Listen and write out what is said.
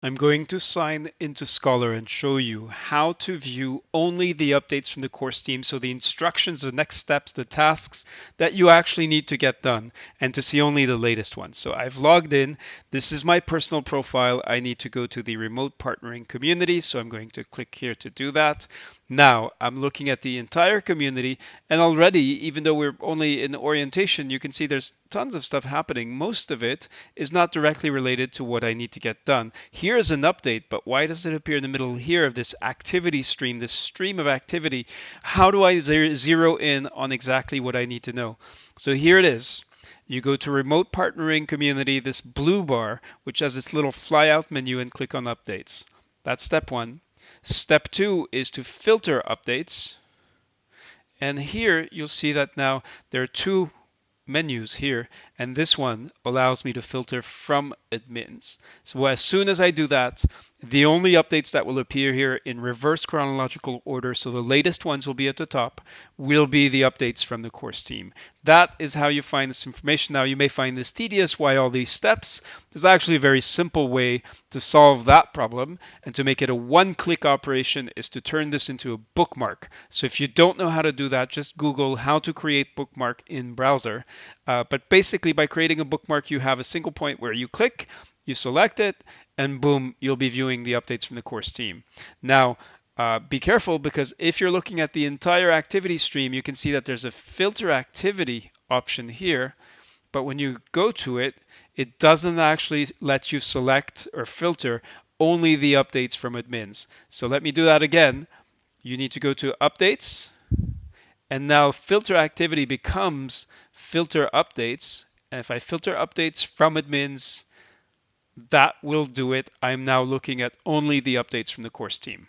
I'm going to sign into Scholar and show you how to view only the updates from the course team. So the instructions, the next steps, the tasks that you actually need to get done and to see only the latest ones. So I've logged in. This is my personal profile. I need to go to the remote partnering community. So I'm going to click here to do that. Now I'm looking at the entire community, and already, even though we're only in orientation, you can see there's tons of stuff happening. Most of it is not directly related to what I need to get done. Here's an update, but why does it appear in the middle here of this activity stream, this stream of activity? How do I zero in on exactly what I need to know? So here it is. You go to remote partnering community, this blue bar, which has this little flyout menu, and click on updates. That's step one. Step two is to filter updates. And here you'll see that now there are two menus here, and this one allows me to filter from admins. So as soon as I do that, the only updates that will appear here in reverse chronological order, so the latest ones will be at the top, will be the updates from the course team. That is how you find this information. Now you may find this tedious, why all these steps? There's actually a very simple way to solve that problem, and to make it a one-click operation is to turn this into a bookmark. So if you don't know how to do that, just Google how to create bookmark in browser. But basically, by creating a bookmark, you have a single point where you click, you select it, and boom, you'll be viewing the updates from the course team. Now, be careful, because if you're looking at the entire activity stream, you can see that there's a filter activity option here. But when you go to it, it doesn't actually let you select or filter only the updates from admins. So let me do that again. You need to go to updates, and now filter activity becomes filter updates. And if I filter updates from admins, that will do it. I'm now looking at only the updates from the course team.